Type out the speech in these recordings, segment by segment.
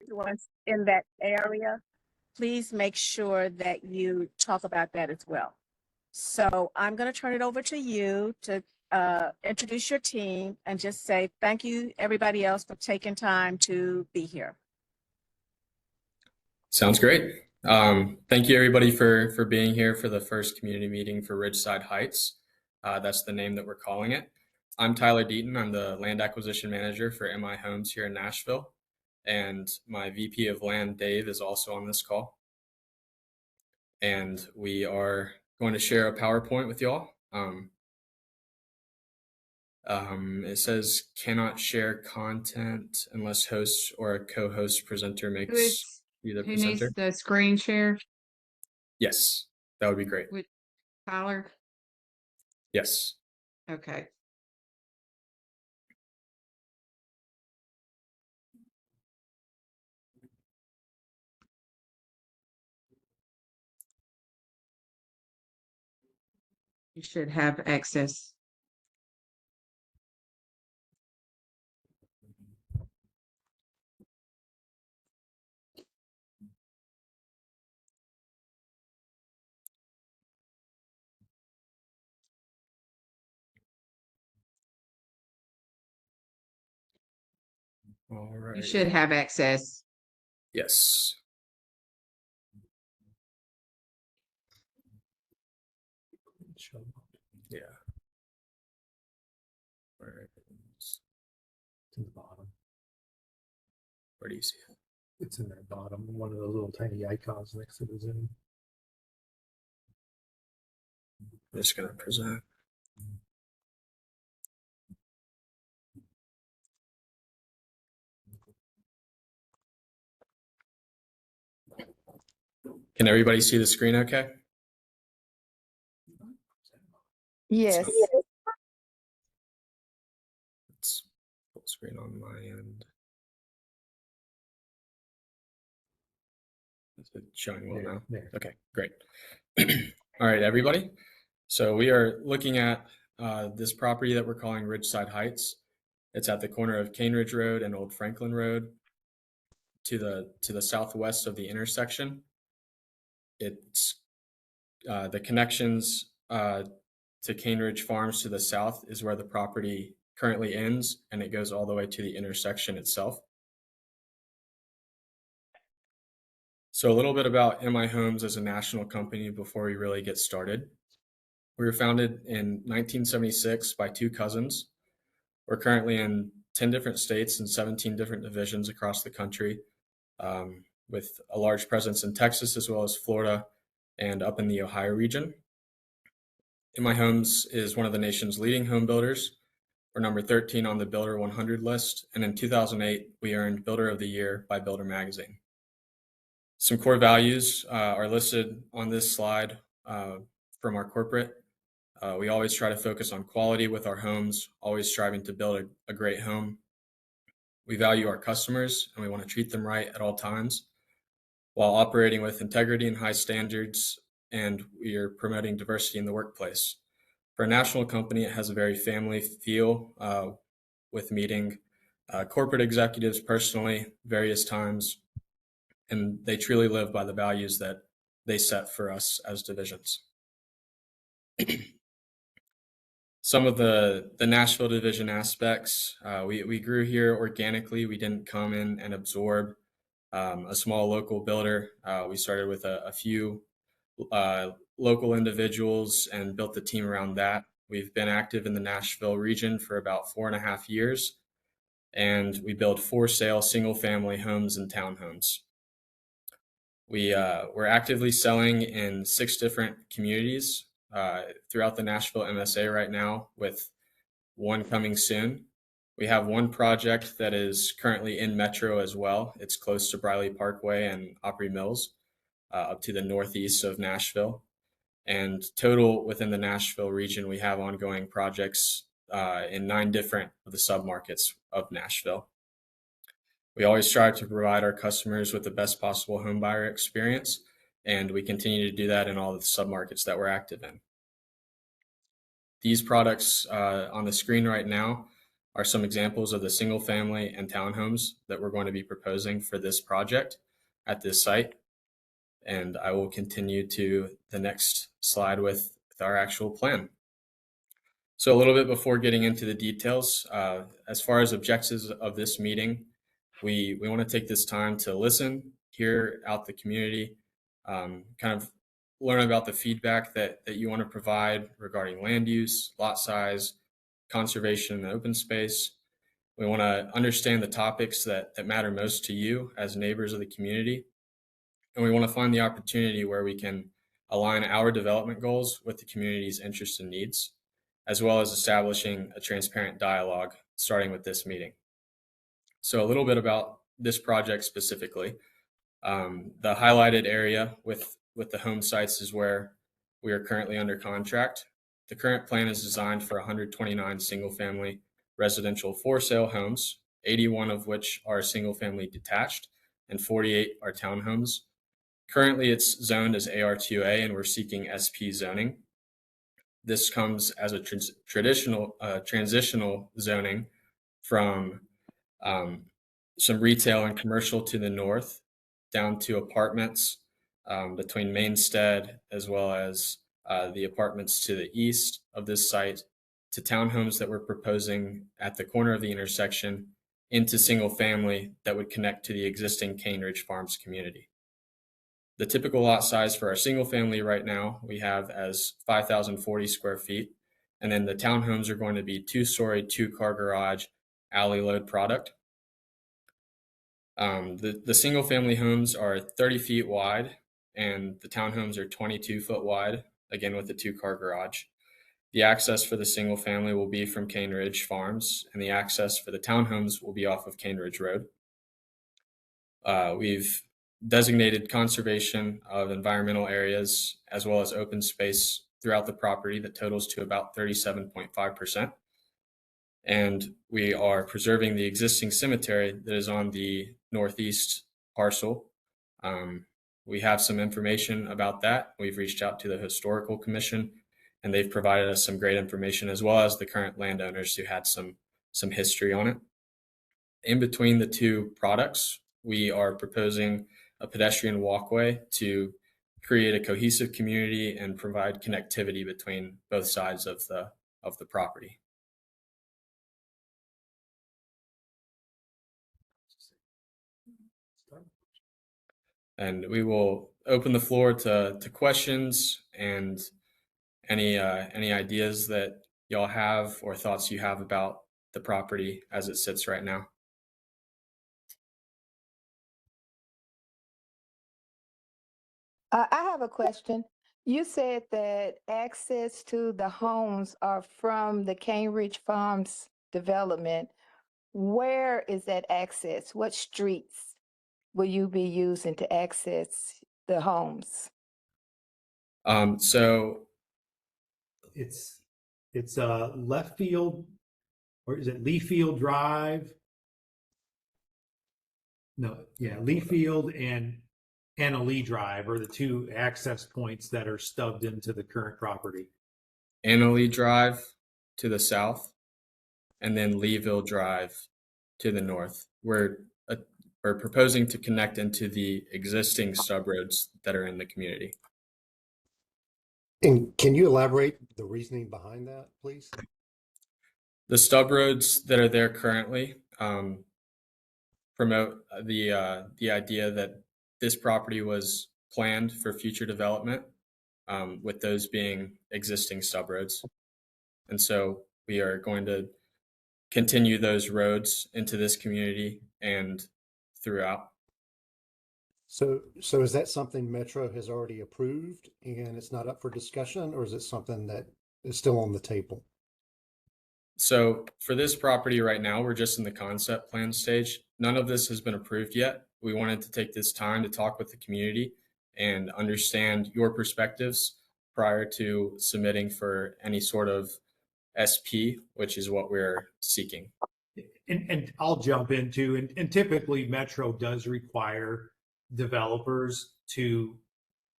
constituents in that area, please make sure that you talk about that as well. So I'm going to turn it over to you to introduce your team and just say thank you, everybody else, for taking time to be here. Sounds great. Thank you, everybody, for being here for the first community meeting for Ridgeside Heights. That's the name that we're calling it. I'm Tyler Deaton. I'm the land acquisition manager for MI Homes here in Nashville. And my VP of land, Dave, is also on this call. And we are going to share a PowerPoint with y'all. It says cannot share content unless host or a co-host presenter makes you the presenter. Who needs the screen share? Yes, that would be great. With Tyler? Yes. Okay. You should have access. All right. You should have access. Yes. Yeah. Where it's in the bottom. Where do you see it? It's in that bottom, one of those little tiny icons next to the Zoom. I'm just going to present. Can everybody see the screen okay? Yes. It's full screen on my end. Is it showing well now? There. Okay, great. All right, everybody. So we are looking at this property that we're calling Ridgeside Heights. It's at the corner of Cane Ridge Road and Old Franklin Road to the southwest of the intersection. It's the connections to Cane Ridge Farms to the south is where the property currently ends, and it goes all the way to the intersection itself. So a little bit about MI Homes as a national company before we really get started. We were founded in 1976 by two cousins. We're currently in 10 different states and 17 different divisions across the country, with a large presence in Texas as well as Florida and up in the Ohio region. MI Homes is one of the nation's leading home builders. We're number 13 on the Builder 100 list, and in 2008, we earned Builder of the Year by Builder Magazine. Some core values are listed on this slide from our corporate. We always try to focus on quality with our homes, always striving to build a great home. We value our customers, and we want to treat them right at all times, while operating with integrity and high standards, and we are promoting diversity in the workplace. For a national company, it has a very family feel with meeting corporate executives personally various times, and they truly live by the values that they set for us as divisions. Some of the Nashville division aspects, we grew here organically. We didn't come in and absorb a small local builder. We started with a few local individuals and built the team around that. We've been active in the Nashville region for about 4.5 years, and we build for-sale single-family homes and townhomes. We're actively selling in 6 different communities throughout the Nashville MSA right now, with one coming soon. We have one project that is currently in Metro as well. It's close to Briley Parkway and Opry Mills, up to the northeast of Nashville. And total within the Nashville region, we have ongoing projects in 9 different of the submarkets of Nashville. We always strive to provide our customers with the best possible home buyer experience, and we continue to do that in all the submarkets that we're active in. These products on the screen right now are some examples of the single family and townhomes that we're going to be proposing for this project at this site. And I will continue to the next slide with our actual plan. So a little bit before getting into the details, as far as objectives of this meeting, we want to take this time to listen, hear out the community, kind of learn about the feedback that you want to provide regarding land use, lot size, conservation, and open space. We want to understand the topics that matter most to you as neighbors of the community. And we want to find the opportunity where we can align our development goals with the community's interests and needs, as well as establishing a transparent dialogue starting with this meeting. So a little bit about this project specifically. The highlighted area with the home sites is where we are currently under contract. The current plan is designed for 129 single-family residential for-sale homes, 81 of which are single-family detached, and 48 are townhomes. Currently, it's zoned as AR2A, and we're seeking SP zoning. This comes as a transitional zoning from some retail and commercial to the north, down to apartments between Mainstead, as well as the apartments to the east of this site, to townhomes that we're proposing at the corner of the intersection into single family that would connect to the existing Cane Ridge Farms community. The typical lot size for our single family right now, we have as 5,040 square feet. And then the townhomes are going to be 2-story, 2-car garage, alley load product. The single family homes are 30 feet wide and the townhomes are 22 foot wide, again with the 2-car garage. The access for the single family will be from Cane Ridge Farms, and the access for the townhomes will be off of Cane Ridge Road. We've designated conservation of environmental areas as well as open space throughout the property that totals to about 37.5%. And we are preserving the existing cemetery that is on the northeast parcel. We have some information about that. We've reached out to the Historical Commission, and they've provided us some great information, as well as the current landowners who had some history on it. In between the two products, we are proposing a pedestrian walkway to create a cohesive community and provide connectivity between both sides of the property. And we will open the floor to questions and any ideas that y'all have or thoughts you have about the property as it sits right now. I have a question. You said that access to the homes are from the Cane Ridge Farms development. Where is that access? What streets will you be using to access the homes? So It's left field, or is it Lee Field Drive? No, yeah, Lee Field and Anna Lee Drive are the two access points that are stubbed into the current property. Annalee Drive to the south, and then Leeville Drive to the north. We're proposing to connect into the existing subroads that are in the community. And can you elaborate the reasoning behind that, please? The stub roads that are there currently promote the idea that this property was planned for future development, with those being existing stub roads. And so we are going to continue those roads into this community and throughout. So is that something Metro has already approved and it's not up for discussion, or is it something that is still on the table? So for this property right now, we're just in the concept plan stage. None of this has been approved yet. We wanted to take this time to talk with the community and understand your perspectives prior to submitting for any sort of SP, which is what we're seeking. And I'll jump into, and typically Metro does require developers to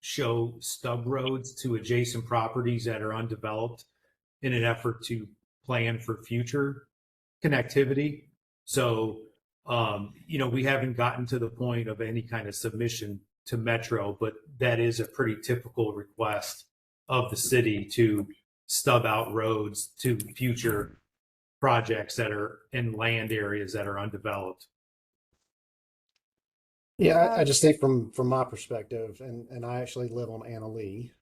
show stub roads to adjacent properties that are undeveloped in an effort to plan for future connectivity. So, we haven't gotten to the point of any kind of submission to Metro, but that is a pretty typical request of the city to stub out roads to future projects that are in land areas that are undeveloped. Yeah, I just think from my perspective, and I actually live on Anna Lee,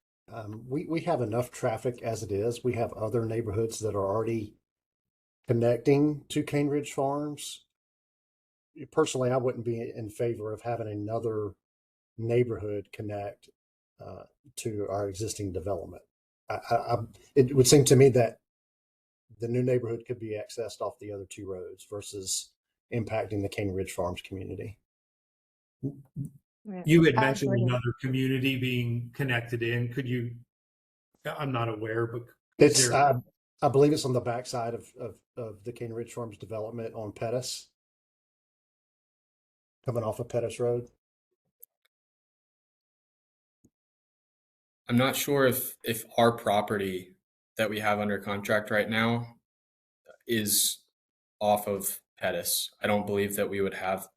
we have enough traffic as it is. We have other neighborhoods that are already connecting to Cane Ridge Farms. Personally, I wouldn't be in favor of having another neighborhood connect to our existing development. It would seem to me that the new neighborhood could be accessed off the other two roads versus impacting the Cane Ridge Farms community. You had I mentioned agree. another community being connected in. Could you, I'm not aware, but is It's there, I believe it's on the backside of the Cane Ridge Farms development on Pettus, coming off of Pettus Road. I'm not sure if our property that we have under contract right now is off of Pettus. I don't believe that we would have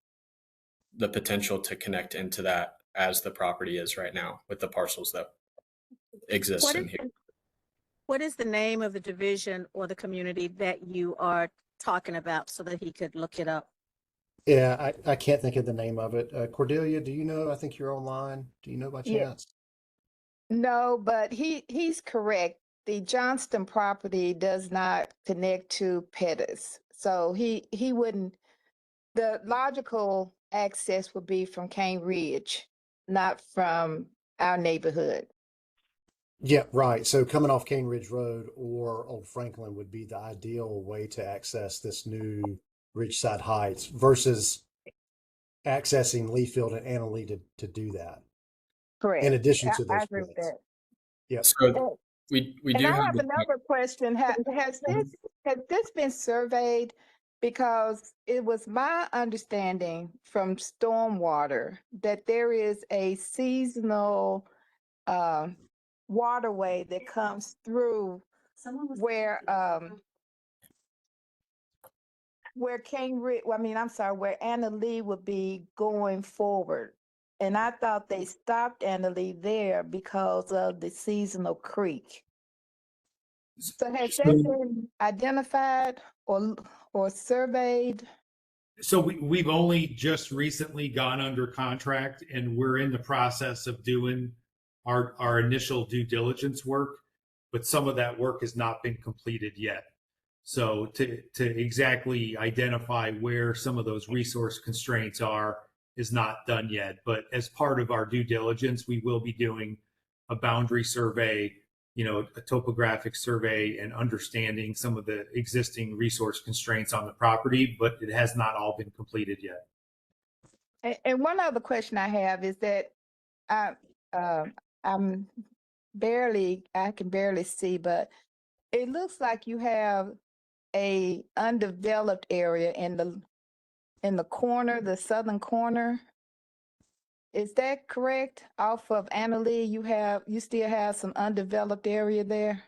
the potential to connect into that as the property is right now with the parcels that exist What in is, here. what is the name of the division or the community that you are talking about so that he could look it up? Yeah, I can't think of the name of it. Cordelia, do you know? I think you're online. Do you know by Yeah. chance? No, but he's correct. The Johnston property does not connect to Pettus. So he wouldn't, the logical access would be from Cane Ridge, not from our neighborhood. Yeah, right. So coming off Cane Ridge Road or Old Franklin would be the ideal way to access this new Ridgeside Heights versus accessing Leafield and Anna Lee to do that. Correct. In addition to I those agree with points. that. Yep. So we And do I have have the, another question. Has this been surveyed? Because it was my understanding from stormwater that there is a seasonal waterway that comes through where King Ridge, well, I mean, I'm sorry, where Anna Lee would be going forward. And I thought they stopped Anna Lee there because of the seasonal creek. So has that been identified or surveyed? so we've only just recently gone under contract and we're in the process of doing our initial due diligence work, but some of that work has not been completed yet. So to exactly identify where some of those resource constraints are is not done yet. But as part of our due diligence, we will be doing a boundary survey, a topographic survey and understanding some of the existing resource constraints on the property, but it has not all been completed yet. And one other question I have is that I can barely see, but it looks like you have a undeveloped area in the corner, the southern corner. Is that correct? Off of Anna Lee, you still have some undeveloped area there?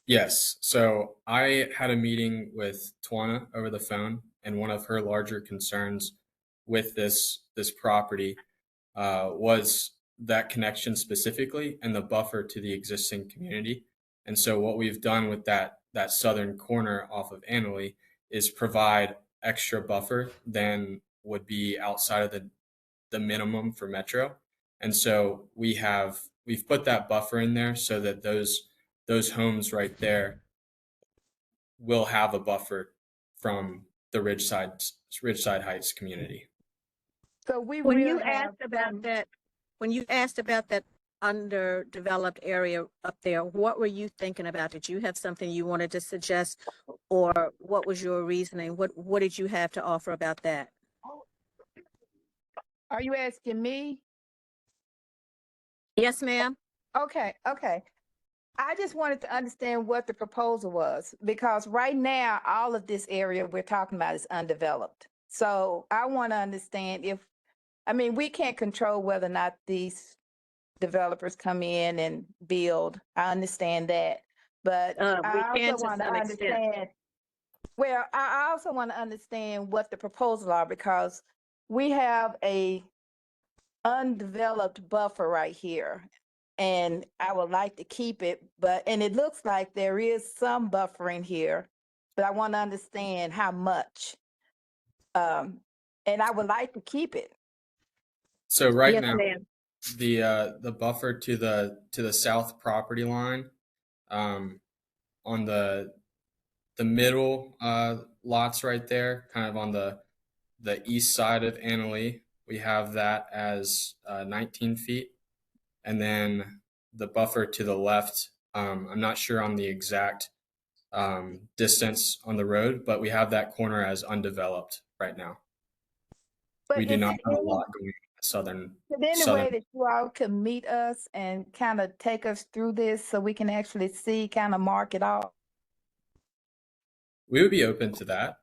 yes. So I had a meeting with Tawana over the phone, and one of her larger concerns with this property was that connection specifically and the buffer to the existing community. And so what we've done with that southern corner off of Anna Lee is provide extra buffer than would be outside of the minimum for Metro. And so we've put that buffer in there so that those homes right there will have a buffer from the Ridgeside Heights community. So we When will you have asked about that, when you asked about that underdeveloped area up there, what were you thinking about? Did you have something you wanted to suggest, or what was your reasoning? What did you have to offer about that? Are you asking me? Yes, ma'am. Okay. I just wanted to understand what the proposal was, because right now, all of this area we're talking about is undeveloped. So I want to understand we can't control whether or not these developers come in and build. I understand that. But We I can also to want to some extent. understand, Well, I also want to understand what the proposals are because we have a undeveloped buffer right here. And I would like to keep it, and it looks like there is some buffering here, but I want to understand how much. And I would like to keep it. So right Yes, now, ma'am. the buffer to the south property line, on the middle lots right there, kind of on the east side of Annalee, we have that as 19 feet, and then the buffer to the left. I'm not sure on the exact distance on the road, but we have that corner as undeveloped right now. But We do is not it have a any, lot going southern. is there any southern. way that you all can meet us and kind of take us through this so we can actually see, kind of mark it off? We would be open to that.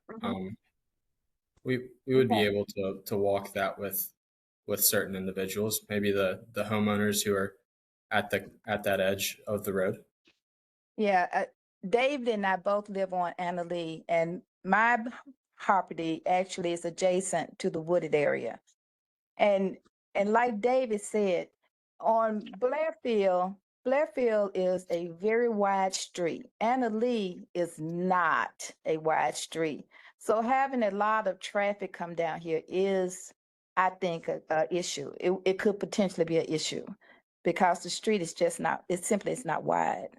We would be Okay. able to walk that with certain individuals, maybe the homeowners who are at that edge of the road. Yeah, David and I both live on Annalee, and my property actually is adjacent to the wooded area. And like David said, on Blairfield is a very wide street. Annalee is not a wide street. So having a lot of traffic come down here is, I think, a issue. It could potentially be an issue because the street is just not, it's not wide.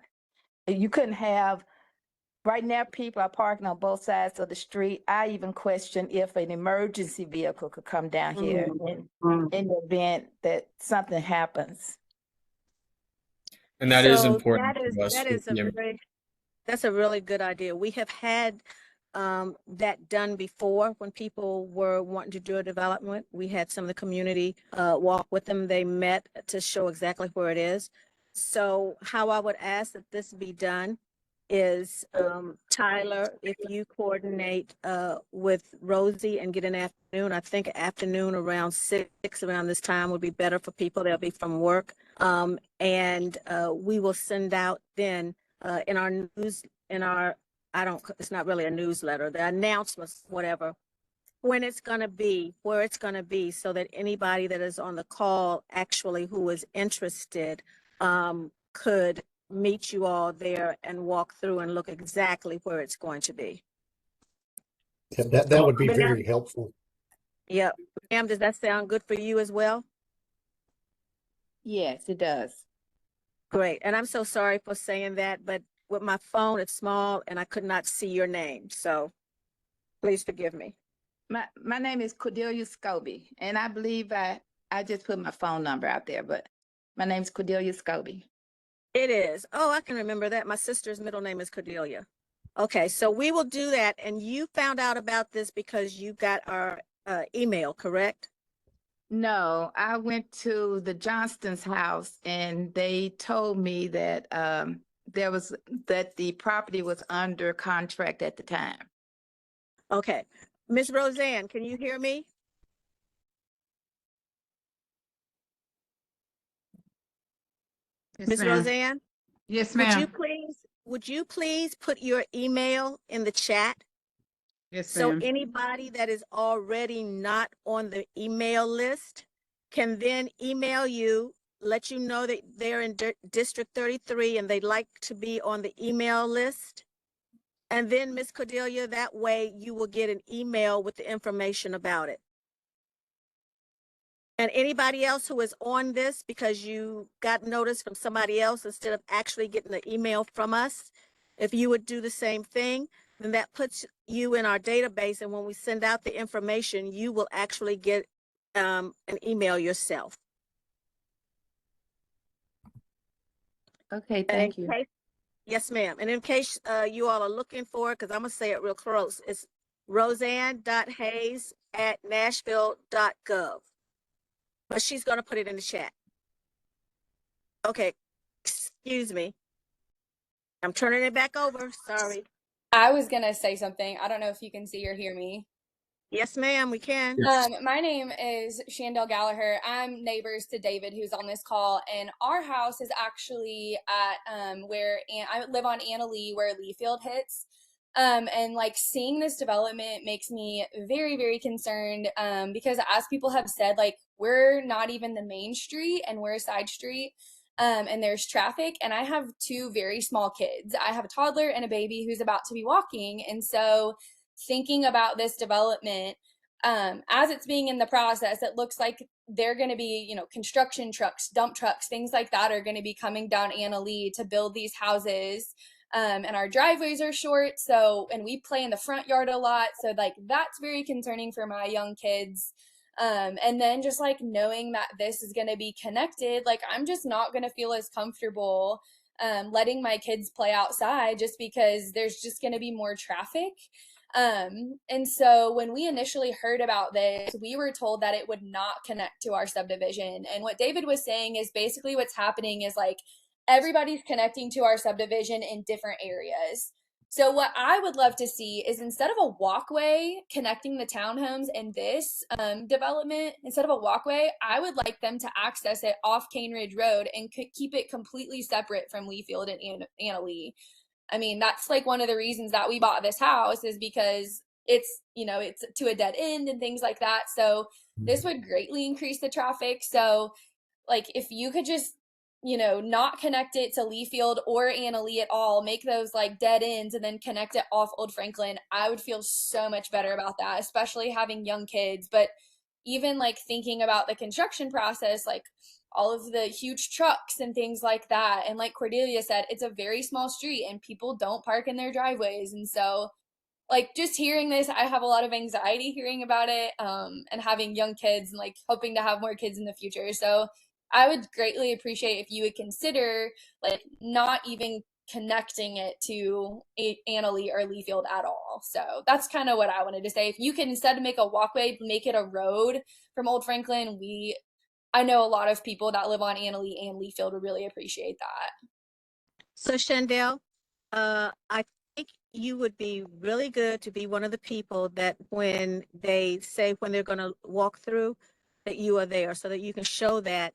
You couldn't have, right now people are parking on both sides of the street. I even question if an emergency vehicle could come down here in the event that something happens. And that is So important to us. that's a really good idea. We have had that done before when people were wanting to do a development. We had some of the community walk with them. They met to show exactly where it is. So how I would ask that this be done is, Tyler, if you coordinate with Rosie and get an afternoon, I think afternoon around 6 around this time would be better for people. They'll be from work. And we will send out then in our news, it's not really a newsletter, the announcements, whatever, when it's going to be, where it's going to be, so that anybody that is on the call actually who is interested could meet you all there and walk through and look exactly where it's going to be. Yeah, that would be very helpful. Yep. Ma'am, does that sound good for you as well? Yes, it does. Great. And I'm so sorry for saying that, but with my phone, it's small and I could not see your name. So please forgive me. My name is Cordelia Scobie, and I believe I just put my phone number out there, but my name is Cordelia Scobie. It is. Oh, I can remember that. My sister's middle name is Cordelia. Okay, so we will do that. And you found out about this because you got our email, correct? No, I went to the Johnston's house and they told me that that the property was under contract at the time. Okay. Miss Roseanne, can you hear me? Yes, Miss ma'am. Roseanne, Yes, would you ma'am. please put your email in the chat? Yes, So ma'am. anybody that is already not on the email list can then email you, let you know that they're in District 33 and they'd like to be on the email list. And then Miss Cordelia, that way you will get an email with the information about it. And anybody else who is on this because you got notice from somebody else instead of actually getting the email from us, if you would do the same thing, then that puts you in our database. And when we send out the information, you will actually get an email yourself. Okay, thank you. Yes, ma'am. And in case you all are looking for it, because I'm going to say it real close, it's roseanne.hayes@nashville.gov. But she's going to put it in the chat. Okay. Excuse me. I'm turning it back over. Sorry. I was gonna say something. I don't know if you can see or hear me. Yes, ma'am, we can. My name is Shandell Gallagher. I'm neighbors to David, who's on this call, and our house is actually at where I live on Anna Lee, where Leafield hits. And like seeing this development makes me very, very concerned, because as people have said, like we're not even the main street and we're a side street, and there's traffic. And I have two very small kids. I have a toddler and a baby who's about to be walking. And so thinking about this development, as it's being in the process, it looks like they're going to be, you know, construction trucks, dump trucks, things like that are going to be coming down Anna Lee to build these houses. And our driveways are short, so, and we play in the front yard a lot, so like that's very concerning for my young kids. And then just like knowing that this is going to be connected, like I'm just not going to feel as comfortable letting my kids play outside, just because there's just going to be more traffic. And so when we initially heard about this, we were told that it would not connect to our subdivision. And what David was saying is basically what's happening is like everybody's connecting to our subdivision in different areas. So what I would love to see is, instead of a walkway connecting the townhomes in this development, instead of a walkway, I would like them to access it off Cane Ridge Road and keep it completely separate from Leafield and Anna Lee. I mean, that's like one of the reasons that we bought this house, is because it's, you know, it's to a dead end and things like that. So this would greatly increase the traffic. So like if you could just, you know, not connect it to Leafield or Anna Lee at all, make those like dead ends and then connect it off Old Franklin, I would feel so much better about that, especially having young kids. But even like thinking about the construction process, like all of the huge trucks and things like that. And like Cordelia said, it's a very small street and people don't park in their driveways. And so like just hearing this, I have a lot of anxiety hearing about it, and having young kids and like hoping to have more kids in the future. So I would greatly appreciate if you would consider like not even connecting it to Anna Lee or Leafield at all. So that's kind of what I wanted to say. If you can, instead of make a walkway, make it a road from Old Franklin, I know a lot of people that live on Anna Lee and Leafield would really appreciate that. So Shandell, I think you would be really good to be one of the people that when they say when they're going to walk through, that you are there, so that you can show that,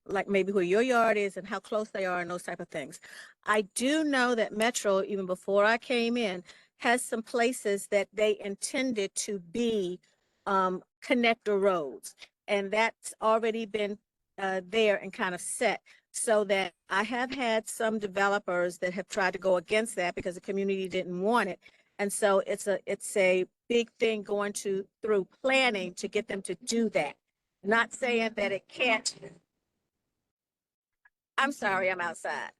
like maybe where your yard is and how close they are and those type of things. I do know that Metro, even before I came in, has some places that they intended to be connector roads, and that's already been there and kind of set. So that I have had some developers that have tried to go against that because the community didn't want it. And so it's a big thing going through planning to get them to do that. Not saying that it can't. I'm sorry, I'm outside.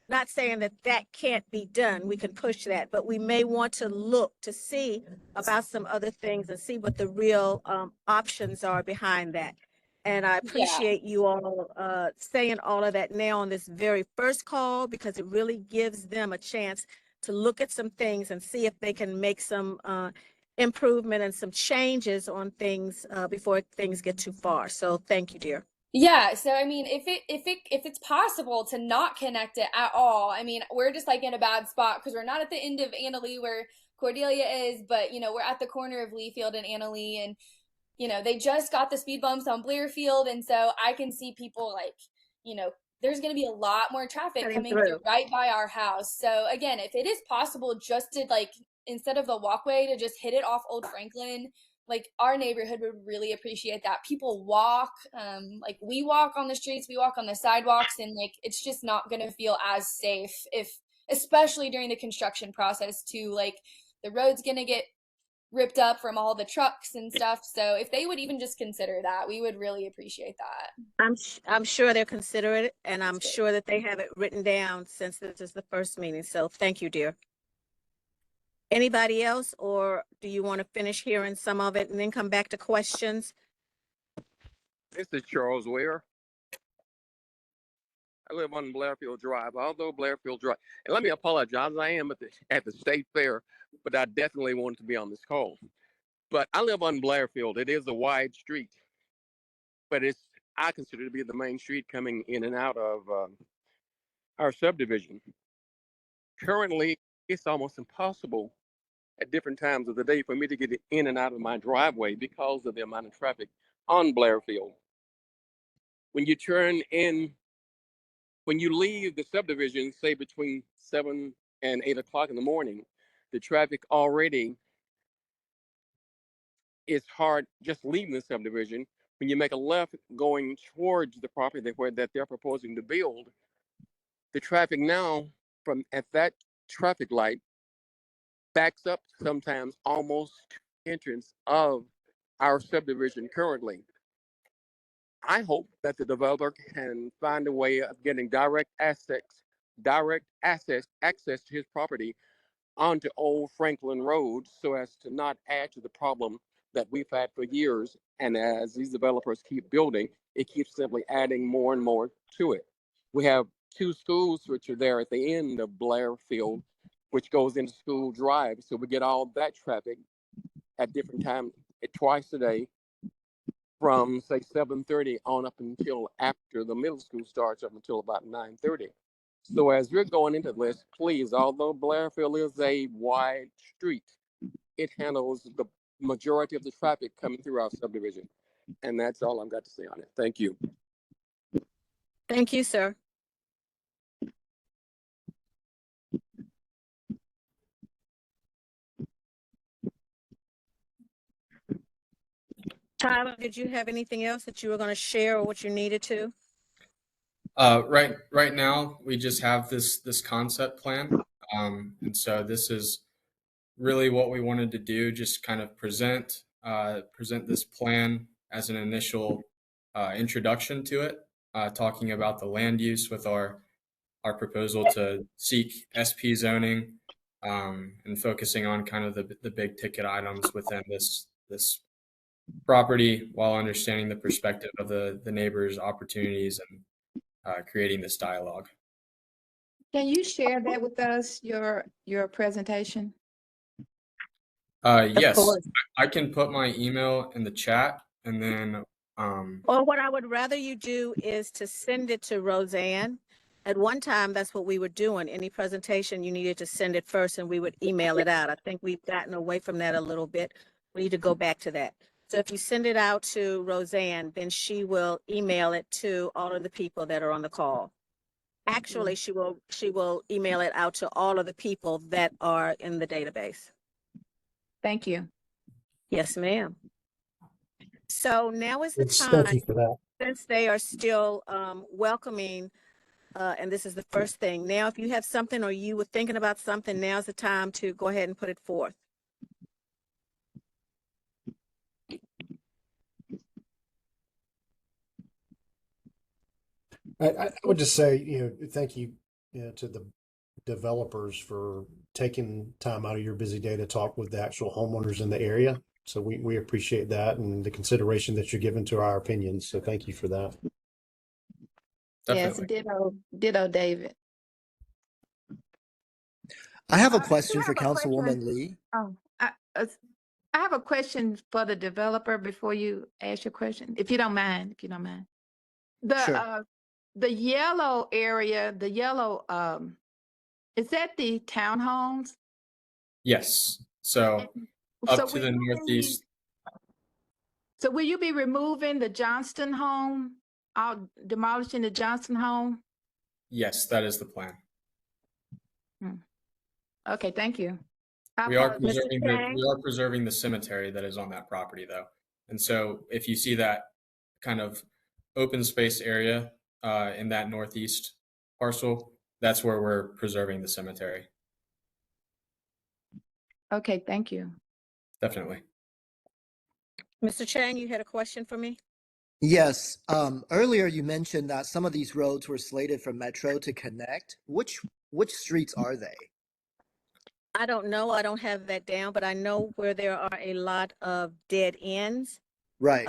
Not saying that that can't be done. We can push that, but we may want to look to see about some other things and see what the real options are behind that. And I appreciate you all saying all of that now on this very first call, because it really gives them a chance to look at some things and see if they can make some improvement and some changes on things before things get too far. So thank you, dear. Yeah, so I mean, if it's possible to not connect it at all, I mean, we're just like in a bad spot because we're not at the end of Anna Lee where Cordelia is, but you know, we're at the corner of Leafield and Anna Lee, and you know, they just got the speed bumps on Blairfield, and so I can see people like, you know, there's going to be a lot more traffic coming through right by our house. So again, if it is possible just to like, instead of the walkway, to just hit it off Old Franklin, like our neighborhood would really appreciate that. People walk, like we walk on the streets, we walk on the sidewalks, and like it's just not going to feel as safe if, especially during the construction process too, like the road's going to get ripped up from all the trucks and stuff. So if they would even just consider that, we would really appreciate that. I'm sure they'll consider it, and I'm sure that they have it written down since this is the first meeting. So thank you, dear. Anybody else, or do you want to finish hearing some of it and then come back to questions? This is Charles Ware. I live on Blairfield Drive, although Blairfield Drive. And let me apologize, I am at the state fair, but I definitely wanted to be on this call. But I live on Blairfield. It is a wide street, but I consider it to be the main street coming in and out of our subdivision. Currently, it's almost impossible at different times of the day for me to get in and out of my driveway because of the amount of traffic on Blairfield. When you turn in, when you leave the subdivision, say between 7 and 8 o'clock in the morning, The traffic already is hard just leaving the subdivision. When you make a left going towards the property that they're proposing to build, the traffic now from at that traffic light backs up sometimes almost to the entrance of our subdivision currently. I hope that the developer can find a way of getting direct access to his property onto Old Franklin Road so as to not add to the problem that we've had for years. And as these developers keep building, it keeps simply adding more and more to it. We have two schools which are there at the end of Blairfield, which goes into School Drive. So we get all that traffic at different times, twice a day, from say 7:30 on up until after the middle school starts, up until about 9:30. So as you're going into this, please, although Blairfield is a wide street, it handles the majority of the traffic coming through our subdivision. And that's all I've got to say on it. Thank you. Thank you, sir. Tyler, did you have anything else that you were going to share or what you needed to? Right now, we just have this concept plan. And so this is really what we wanted to do, just kind of present this plan as an initial introduction to it, talking about the land use with our proposal to seek SP zoning, and focusing on kind of the big ticket items within this property, while understanding the perspective of the neighbors' opportunities and creating this dialogue. Can you share that with us, your presentation? Yes, course. I can put my email in the chat, and then Or what I would rather you do is to send it to Roseanne. At one time, that's what we were doing. Any presentation, you needed to send it first and we would email it out. I think we've gotten away from that a little bit. We need to go back to that. So if you send it out to Roseanne, then she will email it to all of the people that are on the call. Actually, she will email it out to all of the people that are in the database. Thank you. Yes, ma'am. So now is the Thank time, you for that. since they are still welcoming, and this is the first thing. Now, if you have something or you were thinking about something, now's the time to go ahead and put it forth. I would just say, thank you, to the developers for taking time out of your busy day to talk with the actual homeowners in the area. So we appreciate that and the consideration that you're giving to our opinions. So thank you for that. definitely. Yes, ditto, David. I have a I question for have a question. Councilwoman Lee. Oh, I have a question for the developer before you ask your question, if you don't mind, Sure. The yellow area, is that the townhomes? Yes. So So up to will the you be- northeast. So will you be removing the Johnston home, demolishing the Johnston home? Yes, that is the plan. Okay, thank you. We are Mr. preserving the cemetery that is on that property, though. And so if you see that kind of open space area in that northeast parcel, that's where we're preserving the cemetery. Okay, thank you. Definitely. Mr. Chang, you had a question for me? Yes. Earlier you mentioned that some of these roads were slated for Metro to connect. Which streets are they? I don't know. I don't have that down, but I know where there are a lot of dead ends. Right.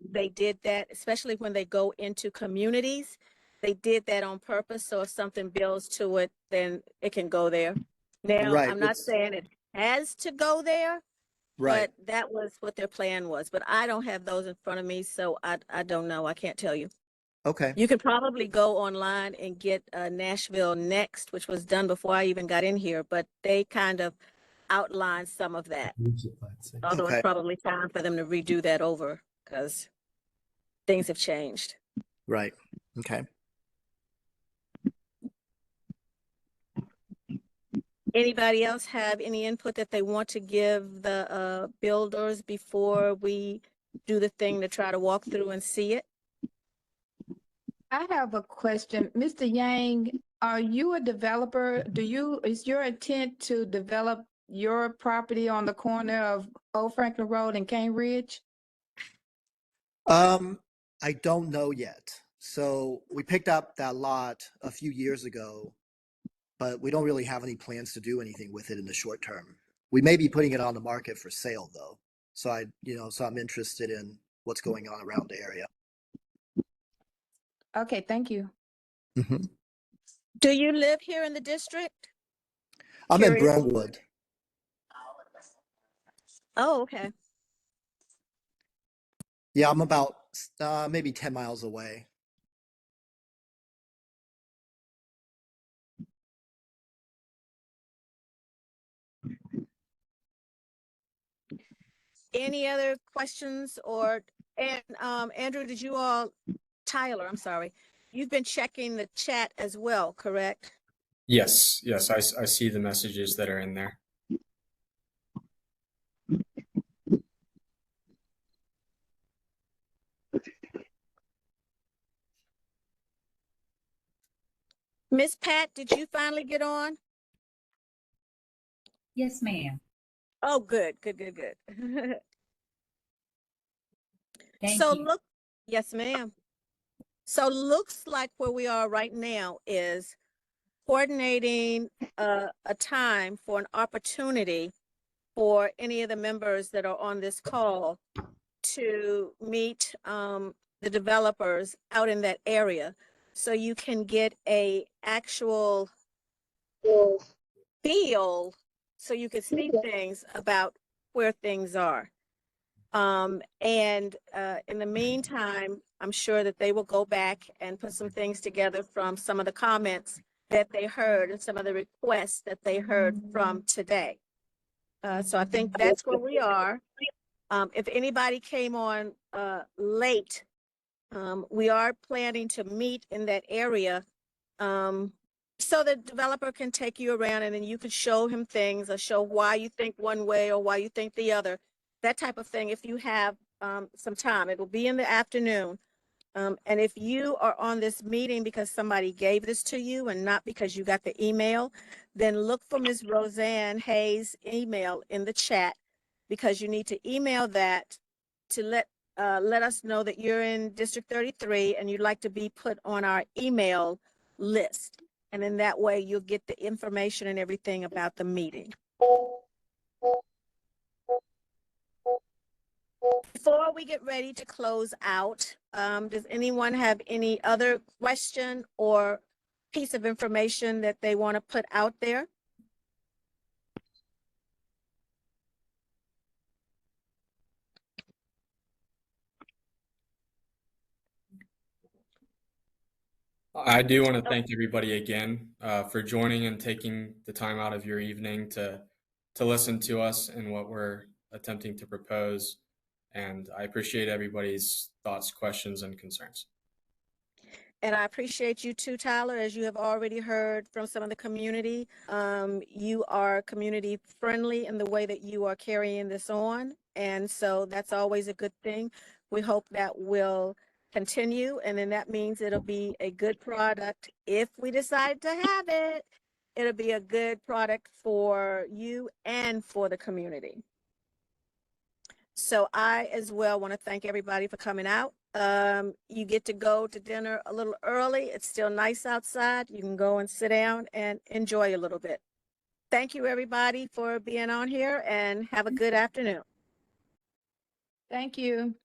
They did that, especially when they go into communities. They did that on purpose. So if something builds to it, then it can go there. Now, Right. I'm not saying it has to go there, Right. but that was what their plan was. But I don't have those in front of me, so I don't know. I can't tell you. Okay. You could probably go online and get Nashville Next, which was done before I even got in here, but they kind of outlined some of that. Although Okay. it's probably time for them to redo that over because things have changed. Right. Okay. Anybody else have any input that they want to give the builders before we do the thing to try to walk through and see it? I have a question. Mr. Yang, are you a developer? Is your intent to develop your property on the corner of Old Franklin Road and Cane Ridge? I don't know yet. So we picked up that lot a few years ago, but we don't really have any plans to do anything with it in the short term. We may be putting it on the market for sale though. So I'm interested in what's going on around the area. Okay, thank you. Mm-hmm. Do you live here in the district? I'm in Curious. Brentwood. Oh, okay. Yeah, I'm about maybe 10 miles away. Any other questions and Andrew, Tyler, I'm sorry. You've been checking the chat as well, correct? Yes, yes, I see the messages that are in there. Miss Pat, did you finally get on? Yes, ma'am. Oh, good. Thank So you. yes, ma'am. So looks like where we are right now is coordinating a time for an opportunity for any of the members that are on this call to meet the developers out in that area, so you can get a actual feel, so you can see things about where things are. And in the meantime, I'm sure that they will go back and put some things together from some of the comments that they heard and some of the requests that they heard from today. So I think that's where we are. If anybody came on late, we are planning to meet in that area so the developer can take you around and then you can show him things or show why you think one way or why you think the other, that type of thing. If you have some time, it will be in the afternoon. And if you are on this meeting because somebody gave this to you and not because you got the email, then look for Ms. Roseanne Hayes' email in the chat, because you need to email that to let us know that you're in District 33 and you'd like to be put on our email list. And in that way, you'll get the information and everything about the meeting. Before we get ready to close out, does anyone have any other question or piece of information that they want to put out there? I do want to thank everybody again for joining and taking the time out of your evening to listen to us and what we're attempting to propose. And I appreciate everybody's thoughts, questions, and concerns. And I appreciate you too, Tyler. As you have already heard from some of the community, you are community friendly in the way that you are carrying this on. And so that's always a good thing. We hope that will continue. And then that means it'll be a good product. If we decide to have it, it'll be a good product for you and for the community. So I as well want to thank everybody for coming out. You get to go to dinner a little early. It's still nice outside. You can go and sit down and enjoy a little bit. Thank you, everybody, for being on here, and have a good afternoon. Thank you.